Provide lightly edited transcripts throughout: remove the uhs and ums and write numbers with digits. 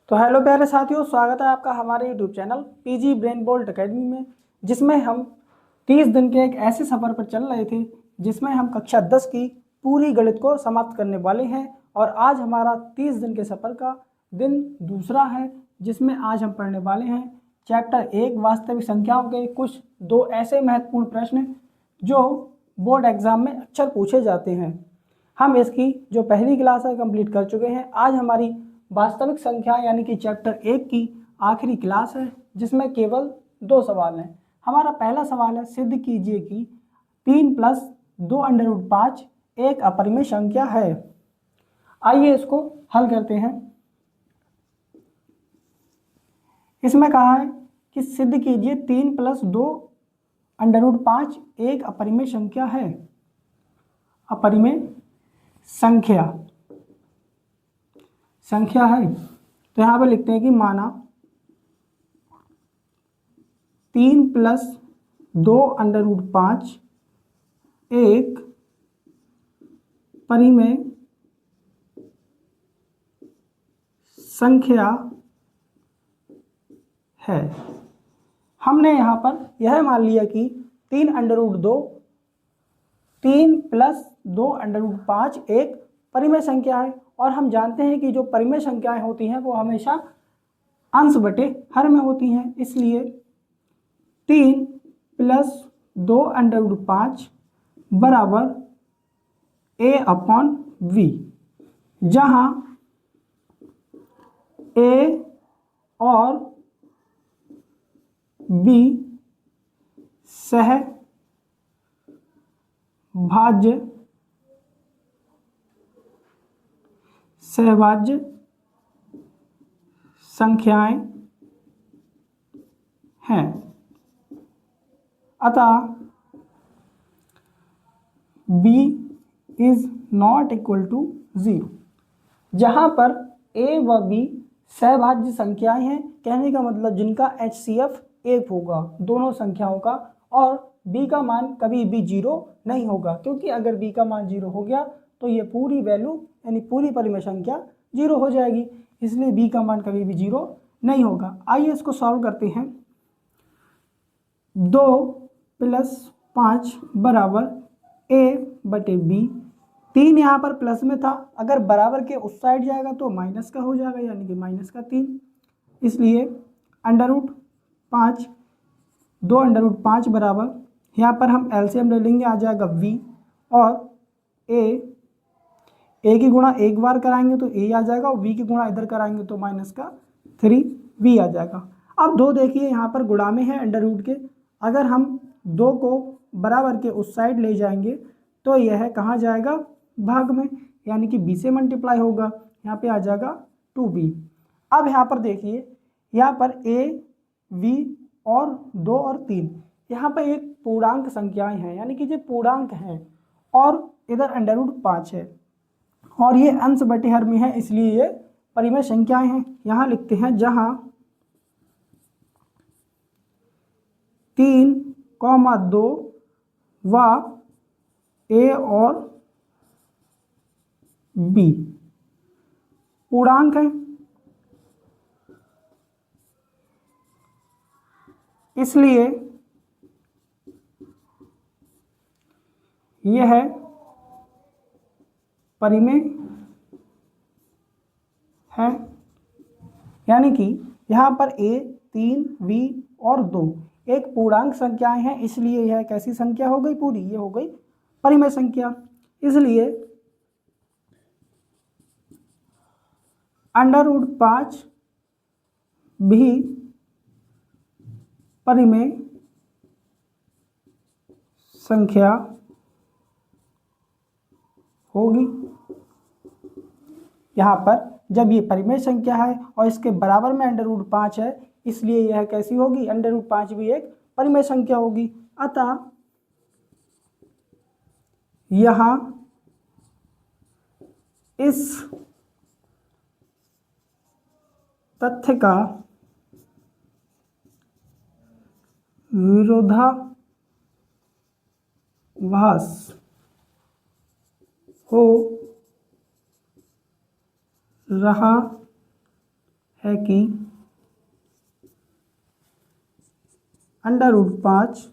तो हेलो प्यारे साथियों, स्वागत है आपका हमारे YouTube channel PG brain bolt academy में, जिसमें हम 30 दिन के एक ऐसे सफ़र पर चल रहे थे जिसमें हम कक्षा 10 की पूरी गणित को समाप्त करने वाले हैं। और आज हमारा 30 दिन के सफ़र का दिन दूसरा है, जिसमें आज हम पढ़ने वाले हैं चैप्टर 1 वास्तविक संख्याओं के कुछ दो ऐसे महत्वपूर्ण प्रश्न जो बोर्ड एग्जाम में अक्सर पूछे जाते हैं। हम इसकी जो पहली क्लास है कंप्लीट कर चुके हैं। आज हमारी वास्तविक संख्या यानी कि चैप्टर 1 की आखिरी क्लास है, जिसमें केवल 2 सवाल हैं। हमारा पहला सवाल है, सिद्ध कीजिए कि 3 + 2√5 एक अपरिमेय संख्या है। आइए इसको हल करते हैं। इसमें कहा है कि सिद्ध कीजिए 3 + 2√5 एक अपरिमेय संख्या है। अपरिमेय संख्या है, तो यहाँ पे लिखते हैं कि माना 3 + 2√5 एक परिमेय संख्या है। हमने यहाँ पर यह मान लिया कि 3 + 2√5 एक परिमेय संख्या है, और हम जानते हैं कि जो परिमेय संख्याएं होती हैं वो हमेशा अंश बटे हर में होती हैं। इसलिए 3 + 2√5 बराबर a/v, जहाँ a और b सहभाज्य संख्याएं हैं। अतः b is not equal to 0, जहां पर a व b सहभाज्य संख्याएं हैं। कहने का मतलब जिनका HCF 1 होगा दोनों संख्याओं का, और b का मान कभी भी 0 नहीं होगा, क्योंकि अगर b का मान 0 हो गया तो ये पूरी वैल्यू यानी पूरी परिमेय संख्या 0 हो जाएगी। इसलिए b का मान कभी भी 0 नहीं होगा। आइए इसको सॉल्व करते हैं। 2 + 5 बराबर a/b। 3 यहाँ पर प्लस में था, अगर बराबर के उस साइड जाएगा तो माइनस का हो जाएगा, यानी कि -3। इसलिए √5 2√5 बराबर, यहाँ पर हम एलसीएम ले लेंगे, आ जाएगा v, और a की गुणा एक बार कराएंगे तो a आ जाएगा, और v की गुणा इधर कराएंगे तो -3v आ जाएगा। अब 2 देखिए यहाँ पर गुणा में है अंडर रूट के, अगर हम 2 को बराबर के उस साइड ले जाएंगे तो यह कहाँ जाएगा, भाग में, यानी कि b से मल्टीप्लाई होगा, यहाँ पे आ जाएगा 2b। अब यहाँ पर देखिए, यहाँ पर a, v और 2 और 3 यहाँ पर एक पूर्णांक संख्याएं हैं, यानी कि ये पूर्णांक हैं, और इधर √5 है, और ये अंश बटे हर में है, इसलिए ये परिमेय संख्याएं हैं। यहाँ लिखते हैं, जहाँ 3, 2 व a और b पूर्णांक हैं, इसलिए यह परिमेय है। यानी कि यहाँ पर a, 3, v और 2 एक पूर्णांक संख्याएं हैं, इसलिए यह कैसी संख्या हो गई, पूरी ये हो गई परिमेय संख्या। इसलिए √5 भी परिमेय संख्या होगी। यहाँ पर जब ये परिमेय संख्या है और इसके बराबर में √5 है, इसलिए यह कैसी होगी, √5 भी एक परिमेय संख्या होगी। अतः यहाँ इस तथ्य का विरोधाभास हो रहा है कि √5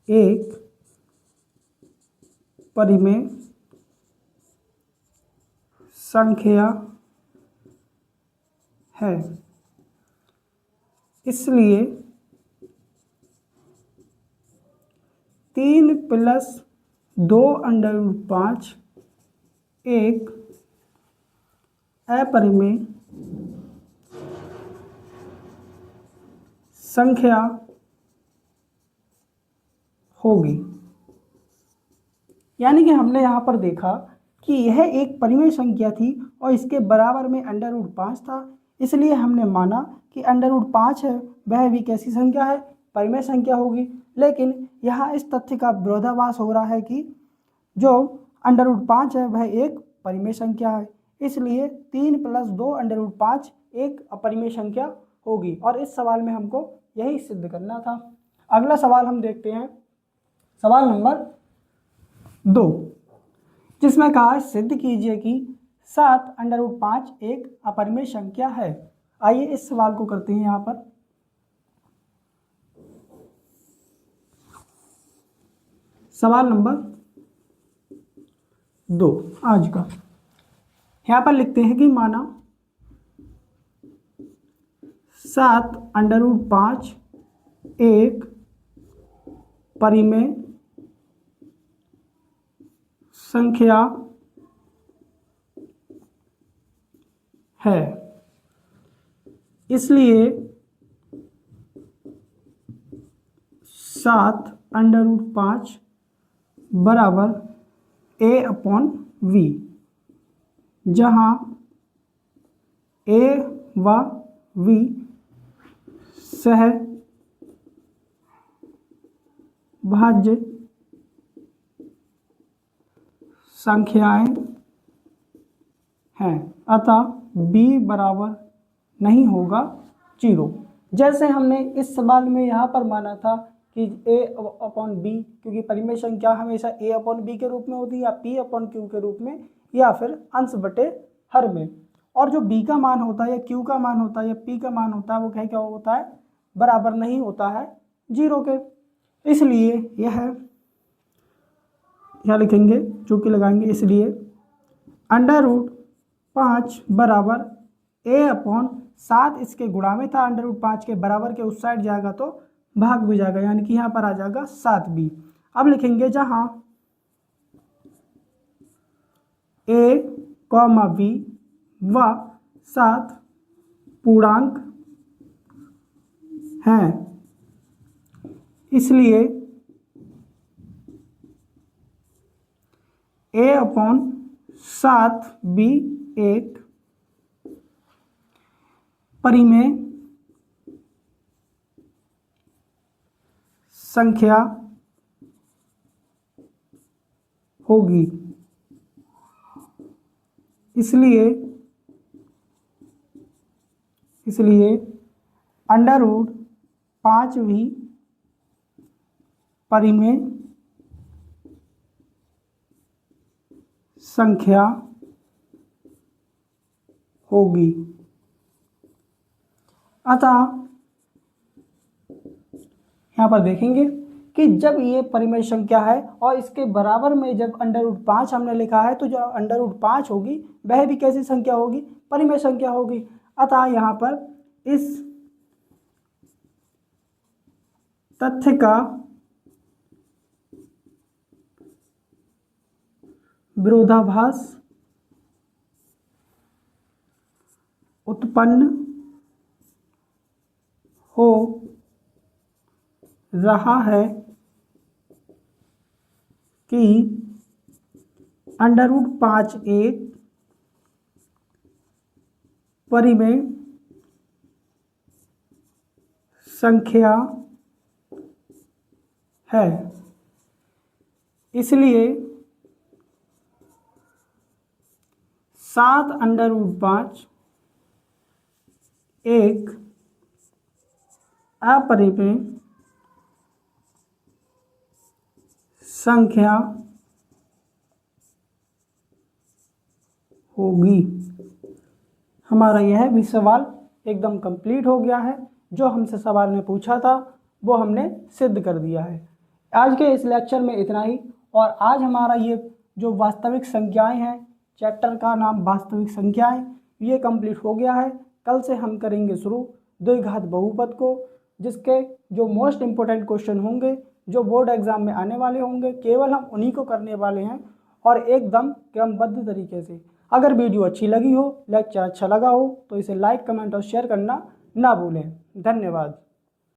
एक परिमेय संख्या है, इसलिए 3 + 2 √5 एक अपरिमेय संख्या होगी। यानी कि हमने यहाँ पर देखा कि यह एक परिमेय संख्या थी और इसके बराबर में √5 था, इसलिए हमने माना कि √5 है वह भी कैसी संख्या है, परिमेय संख्या होगी। लेकिन यहाँ इस तथ्य का विरोधाभास हो रहा है कि जो √5 है वह एक परिमेय संख्या है, इसलिए 3 + 2 √5 एक अपरिमेय संख्या होगी। और इस सवाल में हमको यही सिद्ध करना था। अगला सवाल हम देखते हैं, सवाल नंबर 2, जिसमें कहा है सिद्ध कीजिए कि 7 √5 एक अपरिमेय संख्या है। आइए इस सवाल को करते हैं। यहाँ पर सवाल नंबर 2 आज का, यहाँ पर लिखते हैं कि माना 7 √5 एक परिमेय संख्या है, इसलिए 7 √5 बराबर a/v, जहाँ a व v सहभाज्य संख्याएं हैं, अतः b बराबर नहीं होगा 0। जैसे हमने इस सवाल में यहाँ पर माना था कि a/b, क्योंकि परिमेय संख्या हमेशा a/b के रूप में होती है या p/q के रूप में या फिर अंश बटे हर में, और जो b का मान होता है या q का मान होता है या p का मान होता है वो क्या होता है, बराबर नहीं होता है 0 के। इसलिए यह क्या लिखेंगे, चूंकि लगाएंगे, इसलिए √5 बराबर a/7, इसके गुणा में था √5 के बराबर के उस साइड जाएगा तो भाग भी जाएगा, यानी कि यहाँ पर आ जाएगा 7b। अब लिखेंगे जहाँ a, b व 7 पूर्णांक हैं, इसलिए a/7b एक परिमेय संख्या होगी, इसलिए √5वीं परिमेय संख्या होगी। अतः यहाँ पर देखेंगे कि जब ये परिमेय संख्या है और इसके बराबर में जब √5 हमने लिखा है, तो जो √5 होगी वह भी कैसी संख्या होगी, परिमेय संख्या होगी। अतः यहाँ पर इस तथ्य का विरोधाभास उत्पन्न हो रहा है कि √5 एक परिमेय संख्या है, इसलिए 7 √5 एक अपरिमेय संख्या होगी। हमारा यह भी सवाल एकदम कंप्लीट हो गया है। जो हमसे सवाल में पूछा था वो हमने सिद्ध कर दिया है। आज के इस लेक्चर में इतना ही। और आज हमारा ये जो वास्तविक संख्याएं हैं, चैप्टर का नाम वास्तविक संख्याएं, ये कंप्लीट हो गया है। कल से हम करेंगे शुरू द्विघात बहुपद को, जिसके जो मोस्ट इम्पोर्टेंट क्वेश्चन होंगे, जो बोर्ड एग्जाम में आने वाले होंगे, केवल हम उन्हीं को करने वाले हैं और एकदम क्रमबद्ध तरीके से। अगर वीडियो अच्छी लगी हो, लेक्चर अच्छा लगा हो, तो इसे लाइक, कमेंट और शेयर करना ना भूलें। धन्यवाद।